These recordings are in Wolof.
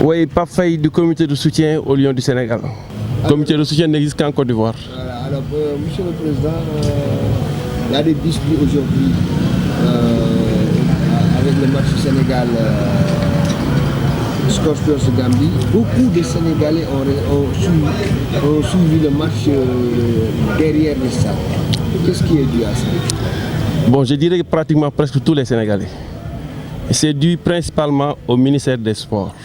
Oui, Pape Faye du comité de soutien au Lion du Sénégal. Le comité de soutien n'existe qu'en Côte d'Ivoire. Voilà, alors, Monsieur le Président, il y a des disputes aujourd'hui avec le match du Sénégal Scorpions Gambie. Beaucoup de Sénégalais ont suivi le match derrière le stade. Qu'est-ce qui est dû à ça? Bon, je dirais pratiquement presque tous les Sénégalais. C'est dû principalement au ministère des Sports,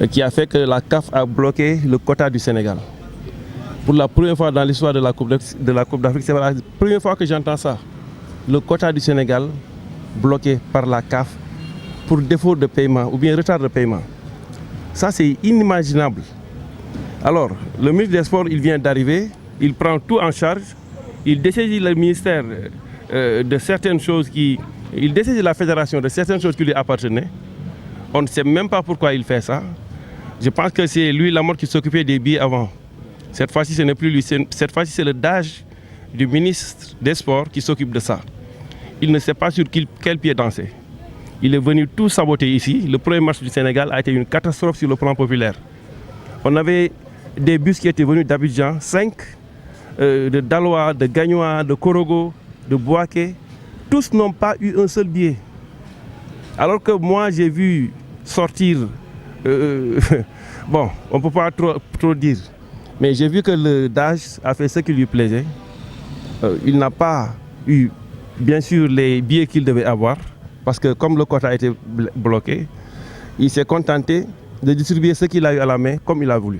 qui a fait que la CAF a bloqué le quota du Sénégal. Pour la première fois dans l'histoire de la Coupe d'Afrique, c'est la première fois que j'entends ça. Le quota du Sénégal bloqué par la CAF pour défaut de paiement ou bien retard de paiement. Ça, c'est inimaginable. Alors, le ministre des Sports, il vient d'arriver, il prend tout en charge, il dessaisit le ministère de certaines choses il dessaisit la fédération de certaines choses qui lui appartenaient. On ne sait même pas pourquoi il fait ça. Je pense que c'est lui, Lamotte, qui s'occupait des billets avant. Cette fois-ci, ce n'est plus lui. Cette fois-ci, c'est le DAGE du ministre des Sports qui s'occupe de ça. Il ne sait pas sur quel pied danser. Il est venu tout saboter ici. Le premier match du Sénégal a été une catastrophe sur le plan populaire. On avait des bus qui étaient venus d'Abidjan, 5, de Daloa, de Gagnoa, de Korogo, de Bouaké. Tous n'ont pas eu un seul billet. Alors que moi, j'ai vu sortir, bon, on ne peut pas trop dire, mais j'ai vu que le DAGE a fait ce qui lui plaisait. Il n'a pas eu, bien sûr, les billets qu'il devait avoir, parce que comme le quota a été bloqué, il s'est contenté de distribuer ce qu'il a eu à la main comme il a voulu.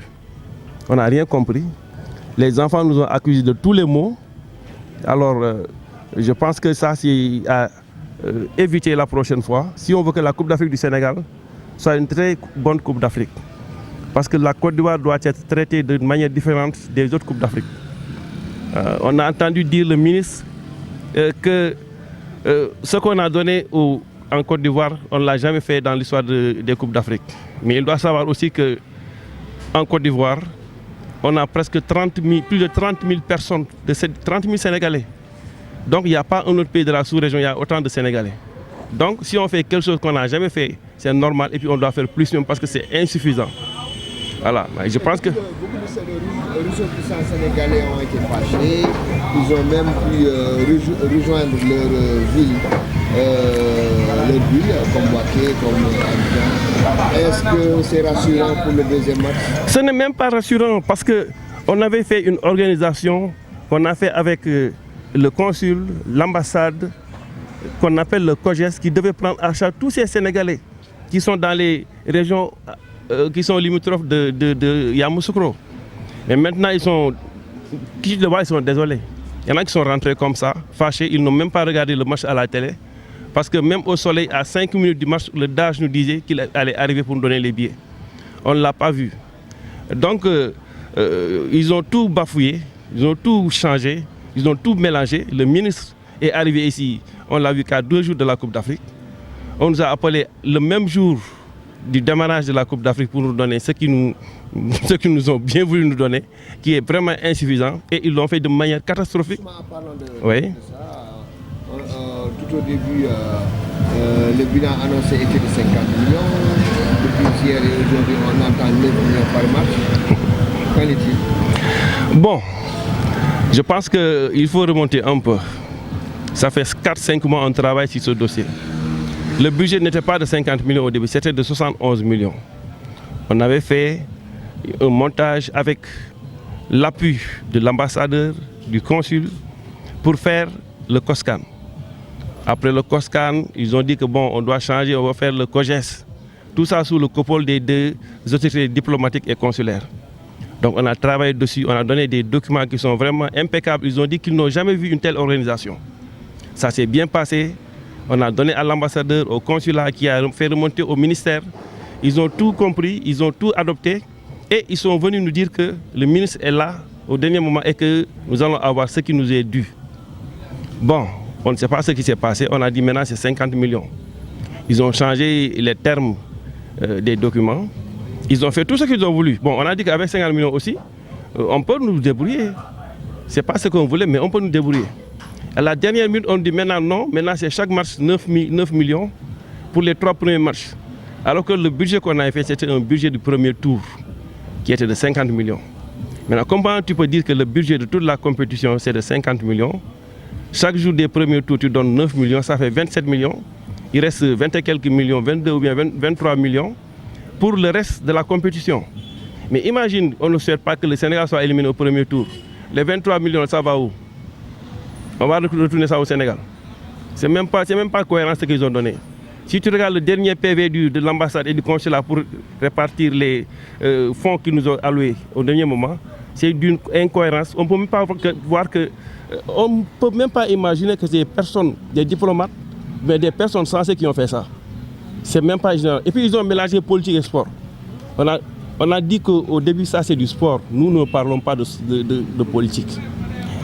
On n'a rien compris. Les enfants nous ont accusés de tous les maux. Alors, je pense que ça, c'est à éviter la prochaine fois, si on veut que la Coupe d'Afrique du Sénégal soit une très bonne Coupe d'Afrique. Parce que la Côte d'Ivoire doit être traitée de manière différente des autres Coupes d'Afrique. On a entendu dire le ministre que ce qu'on a donné en Côte d'Ivoire, on ne l'a jamais fait dans l'histoire des Coupes d'Afrique. Mais il doit savoir aussi qu'en Côte d'Ivoire, on a presque plus de 30 000 personnes, 30 000 Sénégalais. Donc il n'y a pas un autre pays de la sous-région, il y a autant de Sénégalais. Donc si on fait quelque chose qu'on n'a jamais fait, c'est normal et puis on doit faire plus même parce que c'est insuffisant. Voilà, je pense que... Beaucoup de ressortissants sénégalais ont été fâchés, ils ont même pu rejoindre leur ville, comme Bouaké, comme Abidjan. Est-ce que c'est rassurant pour le deuxième match? Ce n'est même pas rassurant parce qu'on avait fait une organisation qu'on a fait avec le consul, l'ambassade, qu'on appelle le COGES, qui devait prendre à charge tous ces Sénégalais qui sont dans les régions qui sont limitrophes de Yamoussoukro. Mais maintenant, ils sont désolés. Il y en a qui sont rentrés comme ça, fâchés, ils n'ont même pas regardé le match à la télé. Parce que même au soleil, à 5 minutes du match, le DAGE nous disait qu'il allait arriver pour nous donner les billets. On ne l'a pas vu. Donc, ils ont tout bafouillé, ils ont tout changé. Ils ont tout mélangé. Le ministre est arrivé ici, on l'a vu qu'à 2 jours de la Coupe d'Afrique. On nous a appelé le même jour du démarrage de la Coupe d'Afrique pour nous donner ce qu'ils nous ont bien voulu nous donner, qui est vraiment insuffisant. Et ils l'ont fait de manière catastrophique. Parlons de oui. ça. Tout au début, le bilan annoncé était de 50 millions. Depuis hier et aujourd'hui, on entend 9 millions par match. Qu'en est-il? Bon. Je pense qu'il faut remonter un peu. Ça fait 4-5 mois qu'on travaille sur ce dossier. Le budget n'était pas de 50 millions au début, c'était de 71 millions. On avait fait un montage avec l'appui de l'ambassadeur, du consul, pour faire le COSCAN. Après le COSCAN, ils ont dit que bon, on doit changer, on va faire le COGES. Tout ça sous le coupole des 2 autorités diplomatiques et consulaires. Donc on a travaillé dessus, on a donné des documents qui sont vraiment impeccables. Ils ont dit qu'ils n'ont jamais vu une telle organisation. Ça s'est bien passé. On a donné à l'ambassadeur, au consulat qui a fait remonter au ministère. Ils ont tout compris, ils ont tout adopté. Et ils sont venus nous dire que le ministre est là au dernier moment et que nous allons avoir ce qui nous est dû. Bon, on ne sait pas ce qui s'est passé. On a dit maintenant c'est 50 millions. Ils ont changé les termes des documents. Ils ont fait tout ce qu'ils ont voulu. Bon, on a dit qu'avec 50 millions aussi, on peut nous débrouiller. Ce n'est pas ce qu'on voulait, mais on peut nous débrouiller. À la dernière minute, on dit maintenant non. Maintenant, c'est chaque match 9 millions pour les 3 premiers matchs. Alors que le budget qu'on avait fait, c'était un budget du premier tour qui était de 50 millions. Maintenant, comment tu peux dire que le budget de toute la compétition, c'est de 50 millions? Chaque jour des premiers tours, tu donnes 9 millions, ça fait 27 millions. Il reste 20 et quelques millions, 22 ou bien 23 millions pour le reste de la compétition. Mais imagine, on ne souhaite pas que le Sénégal soit éliminé au premier tour. Les 23 millions, ça va où? On va retourner ça au Sénégal. C'est même pas cohérent ce qu'ils ont donné. Si tu regardes le dernier PV de l'ambassade et du consulat pour répartir les fonds qu'ils nous ont alloués au dernier moment, c'est d'une incohérence. On ne peut même pas voir que, on ne peut même pas imaginer que des personnes, des diplomates, mais des personnes censées qui ont fait ça. C'est même pas général. Et puis ils ont mélangé politique et sport. On a dit qu'au début ça c'est du sport. Nous ne parlons pas de politique.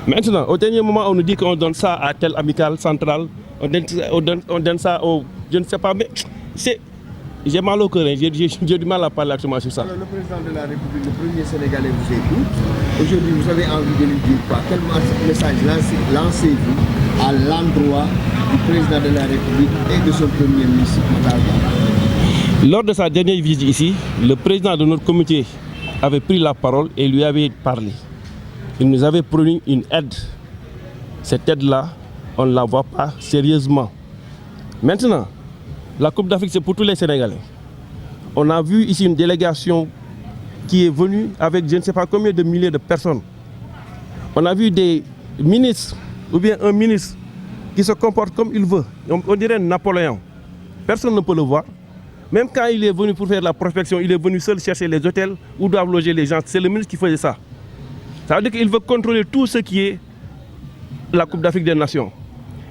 Maintenant, au dernier moment, on nous dit qu'on donne ça à tel amical central, on donne ça au... Je ne sais pas, mais j'ai mal au cœur, j'ai du mal à parler actuellement sur ça. Alors, le président de la République, le premier Sénégalais, vous écoute. Aujourd'hui, vous avez envie de lui dire quoi? Quel message lancez-vous à l'endroit du président de la République et de son premier ministre? Lors de sa dernière visite ici, le président de notre comité avait pris la parole et lui avait parlé. Il nous avait promis une aide. Cette aide-là, on ne la voit pas sérieusement. Maintenant, la Coupe d'Afrique, c'est pour tous les Sénégalais. On a vu ici une délégation qui est venue avec je ne sais pas combien de milliers de personnes. On a vu des ministres, ou bien un ministre, qui se comporte comme il veut. On dirait Napoléon. Personne ne peut le voir. Même quand il est venu pour faire la prospection, il est venu seul chercher les hôtels où doivent loger les gens. C'est le ministre qui faisait ça. Ça veut dire qu'il veut contrôler tout ce qui est la Coupe d'Afrique des Nations.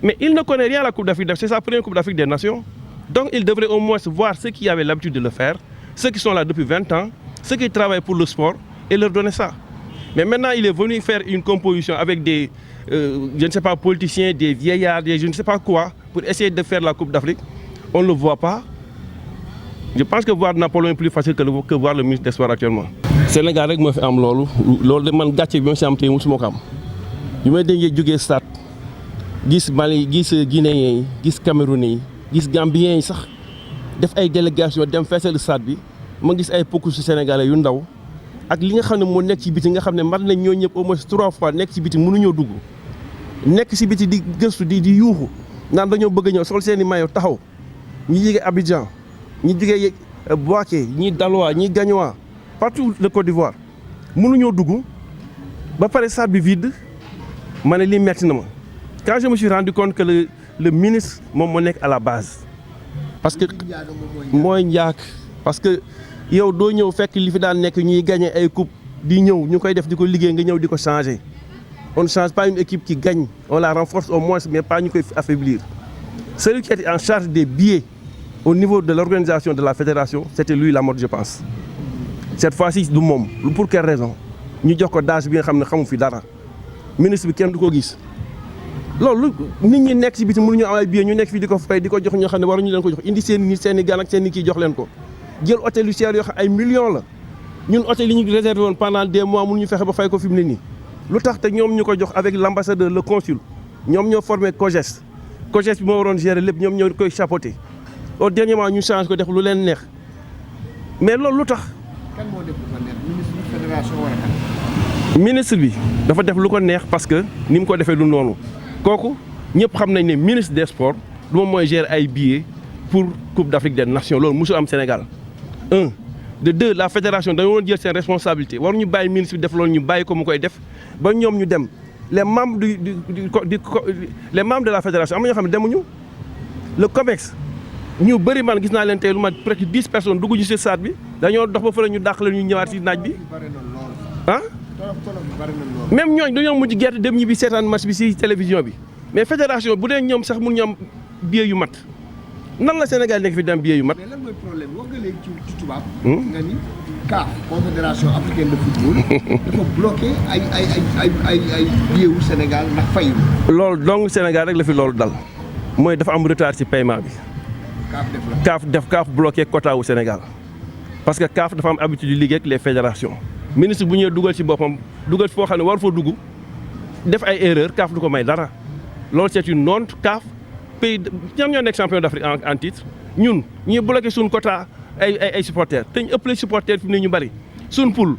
Mais il ne connaît rien à la Coupe d'Afrique des Nations. C'est sa première Coupe d'Afrique des Nations. Donc il devrait au moins voir ceux qui avaient l'habitude de le faire, ceux qui sont là depuis 20 ans, ceux qui travaillent pour le sport et leur donner ça. Mais maintenant, il est venu faire une composition avec des, je ne sais pas, politiciens, des vieillards, des je ne sais pas quoi, pour essayer de faire la Coupe d'Afrique. On ne le voit pas. Je pense que voir Napoléon est plus facile que voir le ministre des Sports actuellement. Sénégal rek moo fi am loolu de man gàcce bi ma si am tey musuma ko am bi may déggee jógee stade gis Mali gis Guinéens yi gis Camerounais yi gis Gambiens yi sax def ay délégation dem feesal stade bi ma gis ay pokku sénégalais yu ndaw ak li nga xam ne moo nekk ci biti nga xam ne mat nañ ñoo ñëpp au moins 3 fois nekk ci biti mënuñoo dugg nekk ci biti di gëstu di yuuxu naan dañoo bëgg a ñëw sol seen i maillot taxaw ñi jógee Abidjan ñi jógee Bouaké ñi Daloa ñi Gagnoa partout le Côte d'Ivoire mënuñoo dugg ba pare stade bi vide ma ne lii metti na ma quand je me suis rendu compte que le ministre moom moo nekk à la base parce que mooy njaak parce que yow doo ñëw fekk li fi daan nekk ñuy gagné ay coupe di ñëw ñu koy def di ko liggéey nga ñëw di ko changer on ne change pas une équipe qui gagne on la renforce au moins mais pas ñu koy affaiblir celui qui était en charge des billets au niveau de l'organisation de la fédération c'était lui Lamotte je pense cette fois-ci du moom pour quelle raison ñu jox ko daaj bi nga xam ne xamu fi dara ministre bi kenn du ko gis loolu nit ñi nekk ci biti mënuñu am ay billets ñu nekk fii di ko fay di ko jox ñoo xam ne waruñu leen ko jox indi seen i gan ak seen i kii jox leen ko jël hôtel yu cher yoo xam ay millions la ñun hôtel yi ñu réservé woon pendant des mois mënuñu fexe ba fay ko fi mu ne nii lu tax te ñoom ñu ko jox avec l'ambassadeur le consul ñoom ñoo formé COJES bi moo waroon gérer lépp ñoom ñoo koy chapeauté au dernier moment ñu change ko def lu leen neex mais loolu lu tax. kan moo def lu ko neex ministre bi fédération war a kan. ministre bi dafa def lu ko neex parce que ni mu ko defee lu noonu kooku ñëpp xam nañ ne ministre des sports du moom mooy gérer ay billets pour Coupe d'Afrique des Nations loolu musul am Sénégal. De deux la fédération dañoo jël seen responsabilité waruñu bàyyi ministre bi def loolu ñu bàyyi ko mu koy def ba ñoom ñu dem les membres les membres de la fédération am na ñoo xam ne demuñu le COMEX. ñu bëri man gis naa leen tey lu ma presque 10 personnes dugg ci stade bi dañoo dox ba fële ñu dàq leen ñu ñëwaat ci naaj bi ah même ñooñ dañoo mujj gerte dem ñibbi seetaan match bi ci télévision bi mais fédération bu dee ñoom sax mun ñu am billet yu mat nan la Sénégal nekk fi dem billet yu mat. mais lan mooy problème wax nga léegi ci tubaab. nga ni CAF confédération africaine de football. dafa bloqué ay billet wu Sénégal ndax fayu. loolu donc Sénégal rek la fi loolu dal mooy dafa am retard ci paiement bi. CAF bloqué quota au Sénégal parce que CAF dafa am habitude di liggéey ak les fédérations ministre bu ñëwee dugal ci boppam dugal foo xam ne war foo dugg def ay erreur CAF du ko may dara loolu c'est une honte CAF pays ñoom ñoo nekk champion d'Afrique en titre ñun ñuy bloqué suñu quota ay supporters te ñu ëppale supporters fi mu ne ñu bari suñ poule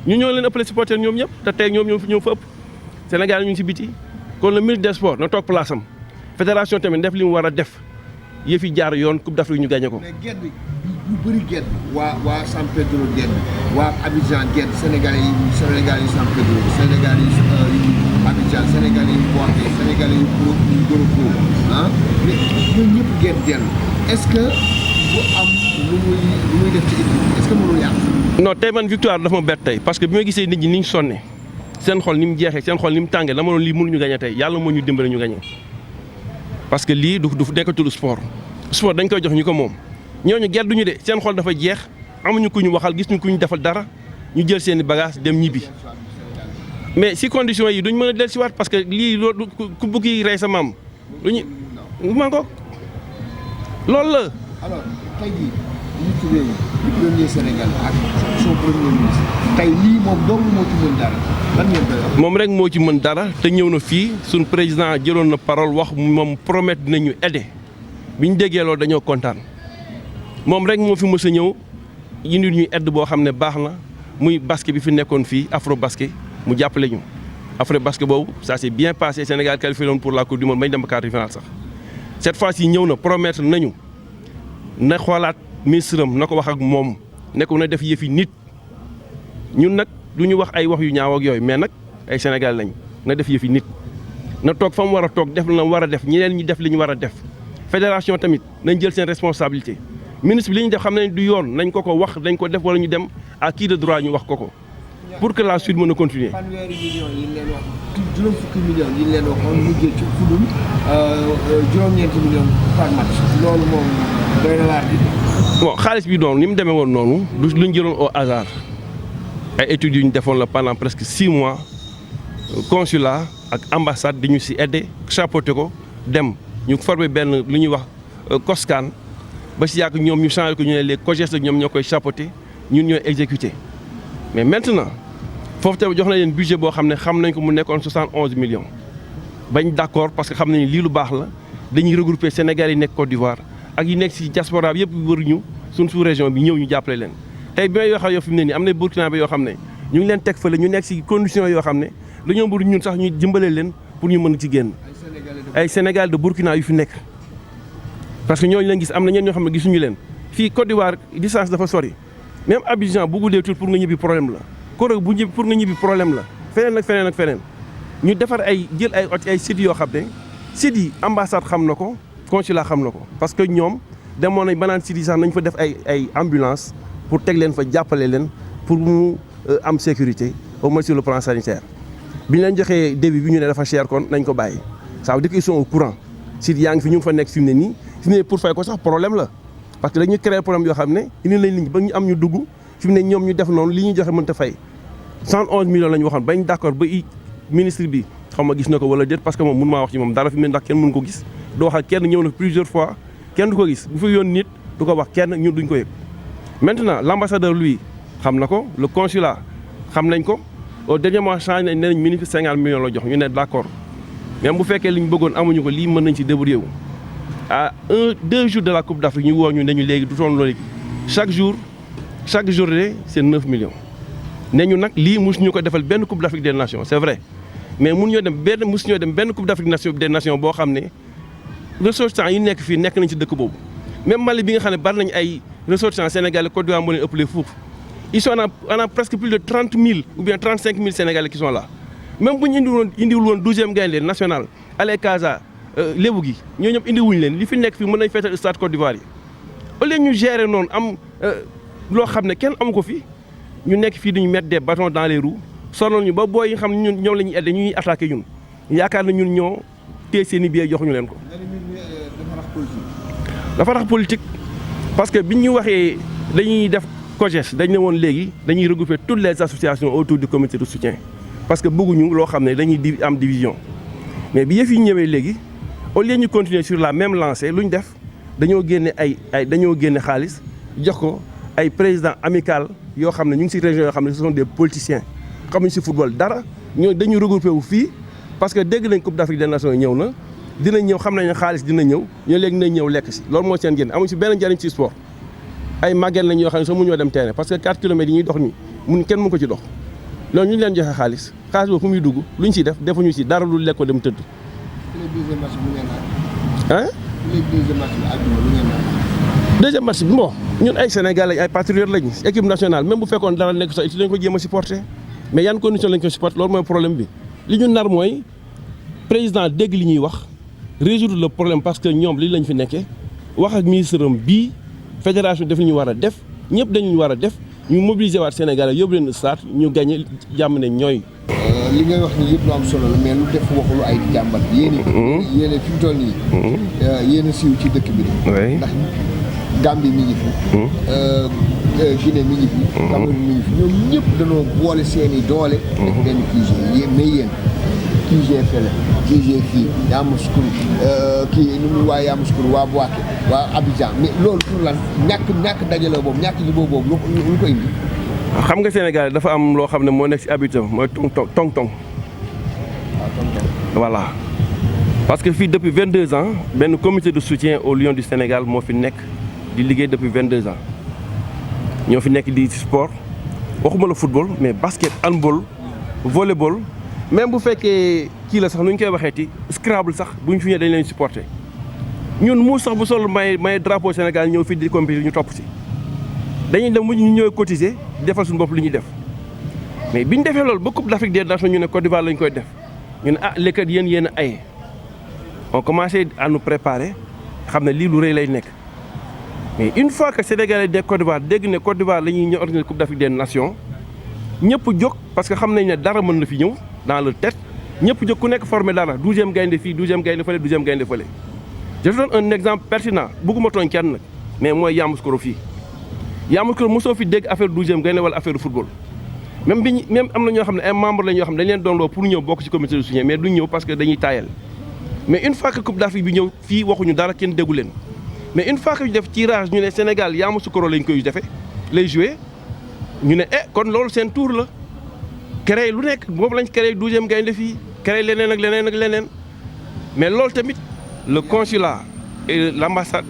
ñu ñoo leen ëppale supporters ñoom ñëpp te tey ñoom ñoo fa ëpp Sénégal ñu ngi si biti kon le ministre des sports na toog place am fédération tamit def li mu war a def yëf yi jaar yoon Coupe d'Afrique ñu gagné ko. mais gedd bu bëri gedd waa San Pedro gedd waa Abidjan gedd Sénégalais yi San Pedro Sénégalais yi Abidjan Sénégalais yi Boaké Sénégalais yi Goroko ah ñoom ñëpp gedd dellu est-ce que bu am lu muy def ci équipe est-ce que mënul yàq. non tey man victoire dafa ma bett tey parce que bi ma gisee nit ñi ni ñu sonne seen xol ni mu jeexee seen xol ni mu tàngee dama doon lii mënuñu gagné tey yàlla moo ñu dimbale ñu gagné parce que lii du nekkatul sport dañ koy jox ñu ko moom ñooñu gedduñu de seen xol dafa jeex amuñu ku ñu waxal gis ñu ku ñu defal dara ñu jël seen i bagage dem ñibbi mais si conditions yi duñ mën a dellusiwaat parce que lii loolu ku bëgg rey sa maam luñu ma ko loolu la. alors tey jii njiitu réew mi premier Sénégal ak son premier ministre tey lii moom dong moo ci mën dara lan ngeen koy wax. moom rek moo ci mën dara te ñëw na fii suñ président jëloon na parole wax moom promettre dinañu aider bi ñu déggee loolu dañoo kontaan moom rek moo fi mës a ñëw indi ñuy aide boo xam ne baax na muy basket bi fi nekkoon fii afro basket mu jàppale ñu. afro basket boobu ça s'est bien passé Sénégal qualifié woon pour la coupe du monde bañ dem ba quart de finale sax cette fois-ci ñëw na promettre nañu na xoolaat ministre am na ko wax ak moom ne ko na def yëfi nit ñun nag du ñu wax ay wax yu ñaaw ak yooyu mais nag ay Sénégal lañ na def yëfi nit na toog fa mu war a toog def la mu war a def ñeneen ñi def li ñu war a def. fédération tamit nañ jël seen responsabilité ministre bi li ñu def xam nañ du yoon nañ ko wax dañ ko def wala ñu dem à qui de droit ñu wax ko pour que la suite mën a continuer. fanweeri millions yi leen wax juróom fukki millions yi leen waxoon mujjee ci fudul juróom-ñeenti millions par match loolu moom doy na waar bi. bon xaalis bi doon ni mu demee woon noonu du luñ jëloon au hasard ay études yu ñu defoon la pendant presque 6 mois consulat ak ambassade di ñu si aider chapeauté ko dem. ñu formé benn lu ñuy wax COSCAN ba si yàgg ñoom ñu changé ko ñu ne les COJES la ñoom ñoo koy chapeauté ñun ñooy exécuté mais maintenant foofu tamit jox na leen budget boo xam ne xam nañ ko mu nekkoon 71 millions bañ d'accord parce que xam nañ lii lu baax la dañuy regrouper Sénégal yi nekk Côte d'Ivoire ak yi nekk si diaspora bi yëpp wëruñu suñ sous région bi ñëw ñu jàppale leen tey bi may yoo xam yoo fi mu ne nii am na Burkinabé yoo xam ne ñu ngi leen teg fële ñu nekk si conditions yoo xam ne dañoo bëgg ñun sax ñu jëmbalee leen pour ñu mën ci génn ay Sénégal de Burkina yu fi nekk parce que ñooñu leen gis am na ñeen ñoo xam ne gisuñu leen fii Côte d'Ivoire distance dafa sori même Abidjan bu guddee tuuti pour nga ñibbi problème la Koro bu ñibbi pour nga ñibbi problème la feneen ak feneen ak feneen ñu defar ay jël ay sites yoo xam ne sites yi ambassade xam na ko consulat xam na ko parce que ñoom demoon nañ ba naan sites yi sax nañ fa def ay ambulance pour teg leen fa jàppale leen pour mu am sécurité au moins sur le plan sanitaire bi ñu leen joxee début bi ñu ne dafa cher kon nañ ko bàyyi. ça veut dire qu'ils sont au courant si yaa ngi fi ñu ngi fa nekk fi mu ne nii fi mu ne pour fay ko sax problème la parce que dañuy créer problème yoo xam ne indi nañ liñ ba ñu am ñu dugg fi mu ne ñoom ñu def noonu li ñuy joxe mënta fay 111 millions la ñu waxoon bañ d'accord ba ministre bi xaw ma gis na ko wala déet parce que moom mënu maa wax ci moom dara fi mu ne ndax kenn mënu ko gis doo wax ak kenn ñëw na plusieurs fois kenn du ko gis bu fa yoon nit du ko wax kenn ñun duñ ko yëg maintenant l'ambassadeur lui xam na ko le consulat xam nañ ko au dernier mois changé nañ ne nañ ministre 50 millions la jox ñu ne d'accord même bu fekkee li ñu bëggoon amuñu ko lii mën nañ ci débrouiller wu à 2 jours de la Coupe d'Afrique ñu woo ñu ne ñu léegi du toon loolu chaque journée c'est 9 millions ne ñu nag lii mosuñu ko defal benn Coupe d'Afrique des Nations c'est vrai mais mosuñoo dem benn Coupe d'Afrique des Nations boo xam ne ressortissants yi nekk fii nekk nañ ci dëkk boobu même Mali bi nga xam ne bari nañ ay ressortissants sénégalais Côte d'Ivoire moo leen ëppale foofu ils sont on a presque plus de 30 000 ou bien 35 000 sénégalais qui sont là même bu ñu indiwul woon 12e gaynde national Allez Casa lébu gi ñoo ñëpp indiwuñu leen li fi nekk fii mën nañ feetal stade Côte d'Ivoire yi au lieu ñu gérer noonu am loo xam ne kenn amu ko fi ñu nekk fii dañu mettre des bâtons dans les roues sonal ñu ba booy yi nga xam ne ñun ñoom la ñuy aidé ñu ñuy attaqué ñun yaakaar na ñun ñoo téye seen i billets joxuñu leen ko. dafa rax politique parce que biñ ñu waxee dañuy def COJES dañ ne woon léegi dañuy regrouper toutes les associations autour du comité de soutien parce que bëgguñu loo xam ne dañuy am division mais bi yëf yi ñëwee léegi au lieu ñu continuer sur la même lancée lu ñu def dañoo génne dañoo génne xaalis jox ko ay président amical yoo xam ne ñu ngi ci région yoo xam ne ce sont des politiciens xamuñ ci football dara ñoo dañu regrouper wu fii parce que dégg nañ Coupe d'Afrique des Nations ñëw na dina ñëw xam nañ ne xaalis dina ñëw ñoo léegi nañ ñëw lekk ci loolu moo seen génn amuñ ci benn njariñ ci sport ay màgget lañ yoo xam ne sax mu ñoo dem terrain parce que 4 kilomètres yi ñuy dox nii kenn mu ko ci dox loolu ñu leen joxe xaalis boobu fu muy dugg lu ñu ciy def defuñu ci dara lu lekk ko dem tëdd. ah. deuxième match bi bon ñun ay Sénégalais ay patriotes lañ équipe nationale même bu fekkoon dara nekk sax dañ ko jéem a supporter mais yan condition lañ ko supporter loolu mooy problème bi li ñu nar mooy président dégg li ñuy wax résoudre le problème parce que ñoom li lañ fi nekkee wax ak ministre am bii fédération def li ñu war a def ñëpp dañu war a def ñu mobiliser waat Sénégalais yóbbu leen stade ñu gagné jàmm ne ñooy. li ngay wax ni yëpp lu am solo la mais lu def waxulu ay jàmbat yéen fi mu toll nii yéen a siiw ci dëkk bi ndax Gambie mi ngi fi Guinée mi ngi fi Cameroun mi ngi fi ñoom ñëpp dañoo boole seeni doole def benn QG mais yéen QG fele QG fii Yamoussoukro kii nu mu waa Yamoussoukro waa Bouaké waa Abidjan mais loolu pour lan ñàkk dajale boobu ñàkk jubóo boobu lu ko indi. xam nga Sénégal dafa am loo xam ne moo nekk ci habitam mooy tong-tong. voilà parce que fii depuis 22 ans benn comité de soutien aux Lions du Sénégal moo fi nekk di liggéey depuis 22 ans ñoo fi nekk di sport waxuma la football mais basket handball volleyball même bu fekkee kii la sax nu ñu koy waxeeti Scrabble sax bu ñu fi ñëwee dañ leen supporter ñun mu sax bu sol may drapeau Sénégal ñëw fii di compétir ñu topp ci dañuy dem bu ñu ñëwee cotiser defal suñu bopp li ñuy def mais bi ñu defee loolu ba Coupe d'Afrique des Nations ñu ne Côte d'Ivoire lañ koy def ñu ne ah léegi kat yéen a aye on commencé à nous préparer xam ne lii lu rëy lay nekk mais une fois que Sénégalais de Côte d'Ivoire dégg ne Côte d'Ivoire la ñuy ñëw organiser Coupe d'Afrique des Nations ñëpp jóg parce que xam nañ ne dara mën na fi ñëw dans le tête ñëpp jóg ku nekk formé dara 12e gaynde fii 12e gaynde fële 12e gaynde fële. je te donne un exemple pertinent bëgguma tooñ kenn nag mais mooy Yamoussoukro fii Yamoussoukro mosoo fi dégg affaire 12e gaynde wala affaire football. même am na ñoo xam ne ay membres lañ yoo xam ne dañ leen doon loo pour ñëw bokk ci comité de soutien mais duñ ñëw parce que dañuy taayal mais une fois que Coupe d'Afrique bi ñëw fii waxuñu dara kenn déggu leen mais une fois que ñu def tirage ñu ne Sénégal Yamoussoukro lañ koy defee lay joué ñu ne kon loolu seen tour la créé lu nekk boobu lañ créé 12e gaynde fii créé leneen ak leneen ak leneen mais loolu tamit le consulat et l'ambassade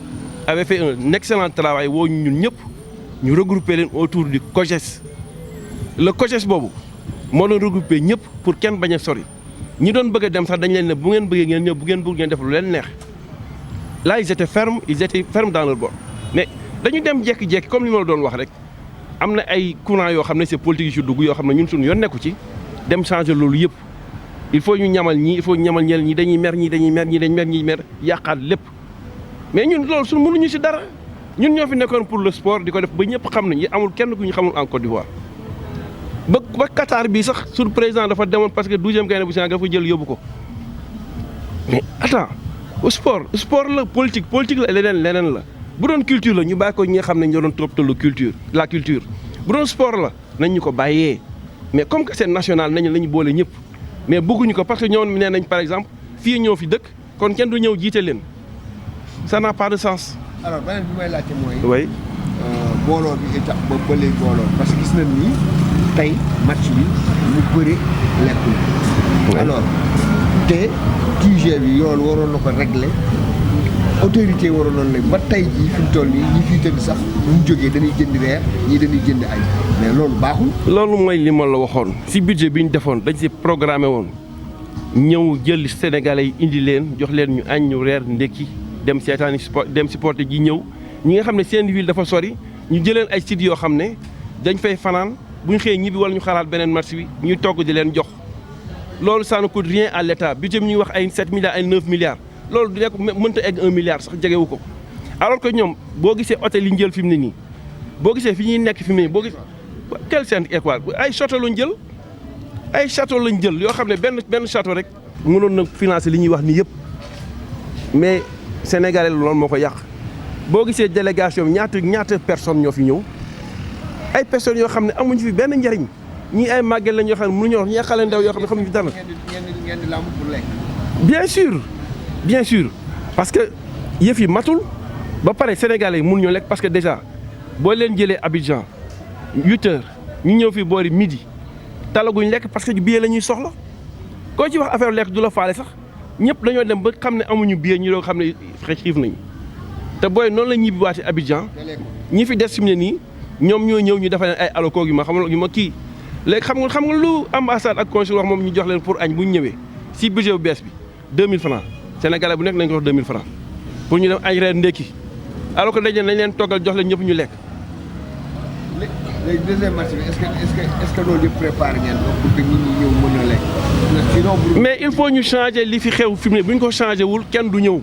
avaient fait un excellent travail woo ñun ñëpp ñu regrouper leen autour du COJES. le COJES boobu moo doon regroupé ñëpp pour kenn bañ a sori ñi doon bëgg a dem sax dañ leen ne bu ngeen bëggee ngeen ñëw bu ngeen bëgg ngeen def lu leen neex là ils étaient fermes dans leur bord mais dañu dem jékki-jékki comme li ma la doon wax rek am na ay courant yoo xam ne c'est politique yu ci dugg yoo xam ne ñun suñu yoon nekku ci dem changer loolu yëpp il faut ñu ñamal ñii il faut ñu ñamal ñi dañuy mer ñii dañuy mer ñii dañuy mer ñii mer yàqaat lépp mais ñun loolu suñu mënuñu ci dara ñun ñoo fi nekkoon pour le sport di ko def ba ñëpp xam nañu amul kenn ku ñu xamul en Côte d'Ivoire ba Qatar bii sax suñu président dafa demoon parce que 12e gaynde bu Sénégal dafa jël yóbbu ko mais attends sport la politique la leneen la bu doon culture la ñu bàyyi ko ñi nga xam ne ñoo doon toppatoo la culture bu doon sport la nañ ñu ko bàyyee mais comme que c'est national nañu boole ñëpp mais bëgguñu ko parce que ñoom nee nañ par exemple fii ñoo fi dëkk kon kenn du ñëw jiite leen ça n'a pas de sens. alors beneen bi may laajte mooy. oui. booloo bi étape ba léegi booloo parce que gis nañ ni tey match bi ñu bëri lekkul. alors te QG bi yoolu waroon na ko régler autorité waroon nañ ba tey jii fi mu toll nii ñi fii tëdd sax bu ñu jógee dañuy jënd reer ñii dañuy jënd añ mais loolu baaxul. loolu mooy li ma la waxoon si budget bi ñu defoon dañ si programmé woon ñëw jël Sénégalais yi indi leen jox leen ñu añ ñu reer ndekki dem seetaani dem supporter ji ñëw ñi nga xam ne seen ville dafa sori ñu jëleen ay sites yoo xam ne dañ fay fanaan bu ñu xëyee ñibbi wala ñu xalaat beneen match bi ñuy togg di leen jox loolu ça ne coûte rien à l'État budget bi ñuy wax ay 7 milliards ay 9 milliards loolu du nekk mënta egg 1 milliard sax jegewu ko alors que ñoom boo gisee hôtel yi ñu jël fi mu ne nii boo gisee fi ñuy nekk fi mu ne nii boo gis quel centre étoile ay château lañ jël ay château lañ jël yoo xam ne benn château rek mënoon na financer li ñuy wax nii yëpp mais Sénégalais loolu moo ko yàq boo gisee délégation ñaata personnes ñoo fi ñëw ay personnes yoo xam ne amuñu fi benn njariñ ñii ay màgget lañ yoo xam ne mënuñoo wax ñi ay xale ndaw yoo xam ne xamuñu fi dara. ngeen di lamb pour lekk. bien sûr parce que yëf yi matul ba pare Sénégalais yi mënuñoo lekk parce que déjà boo leen jëlee Abidjan 8h ñu ñëw fi boori midi talaguñ lekk parce que billet la ñuy soxla koo ci wax affaire lekk du la faale sax ñëpp dañoo dem ba xam ne amuñu billet ñu doon xam ne xiif nañu te booy noonu la ñibbiwaatee Abidjan ñi fi des fi mu ne nii ñoom ñoo ñëw ñu defal leen ay alloco yu ma xamal yu ma kii léegi xam nga lu ambassade ak consul wax moom ñu jox leen pour añ bu ñu ñëwee si budget bu bees bi 2000 francs sénégalais bu nekk nañ ko wax 2000 francs pour ñu dem añ reer ndekki alors que dañ leen toggal jox leen ñëpp ñu lekk. léegi deuxième match bi est-ce que loolu yëpp préparé ngeen ko pour que nit ñi ñëw mën a lekk. sinon mais il faut ñu changer li fi xew fi mu ne bu ñu ko changé wul kenn du ñëw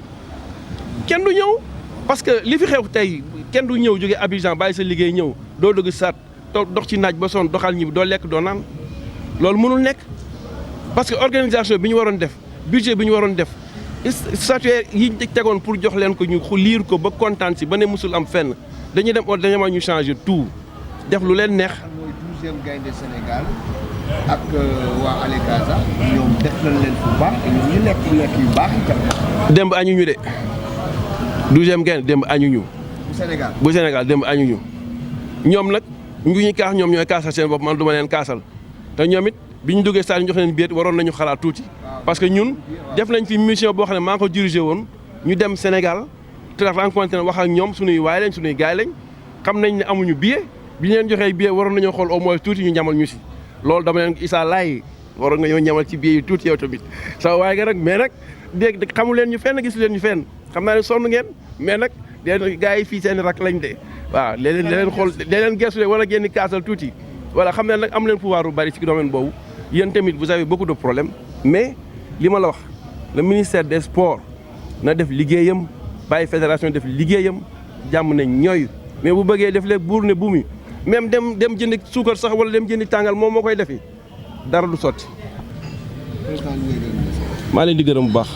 parce que li fi xew tey kenn du ñëw jóge Abidjan bàyyi sa liggéey ñëw doo dugg saat dox ci naaj ba sonn doxal ñi doo lekk doo naan loolu mënul nekk parce que organisation bi ñu waroon def budget bi ñu waroon def statuaire yi ñu tegoon pour jox leen ko ñu liir ko ba kontaan si ba ne musul am fenn dañuy dem dañoo ñu changer tout def lu leen neex. mooy 12e gaynde Sénégal ak waa Alekaza ñoom def nañ leen fu baax te ñoom ñu lekk yu baax itam. démb añuñu de 12e gaynde démb añuñu. bu Sénégal démb añuñu ñoom nag ñu ngi kaas ñoom ñooy kaasal seen bopp man du ma leen kaasal te ñoom it bi ñu duggee stade ñu jox leen biir waroon nañu xalaat tuuti. parce que ñun def nañ fi mission boo xam ne maa ngi ko dirigé woon ñu dem Sénégal te rencontré wax ak ñoom suñuy waay lañ suñuy gaay lañ xam nañ ne amuñu billet bi ñu leen joxee billet waroon nañoo xool au moins tuuti ñu ñamal ñu si loolu dama leen Issa Laye waroon nga ñoo ñamal ci billet yi tuuti yow tamit sa waaye nga nag mais nag dégg xamu leen ñu fenn gis leen ñu fenn xam naa ne sonn ngeen mais nag déedéet gars yi fii seen rak lañ de waaw léeg-léeg xool leen gëstu wala génn kaasal tuuti voilà xam ne nag am leen pouvoir bu bari ci domaine boobu yéen tamit vous avez beaucoup de problèmes mais li ma la wax le ministère des sports na def liggéeyam bàyyi fédération def liggéeyam jàmm ne ñooy mais bu bëggee def léegi buur ne bu mi même dem jëndi suukar sax wala dem jëndi tàngal moom moo koy defi dara du sotti. maa leen di gërëm bu baax.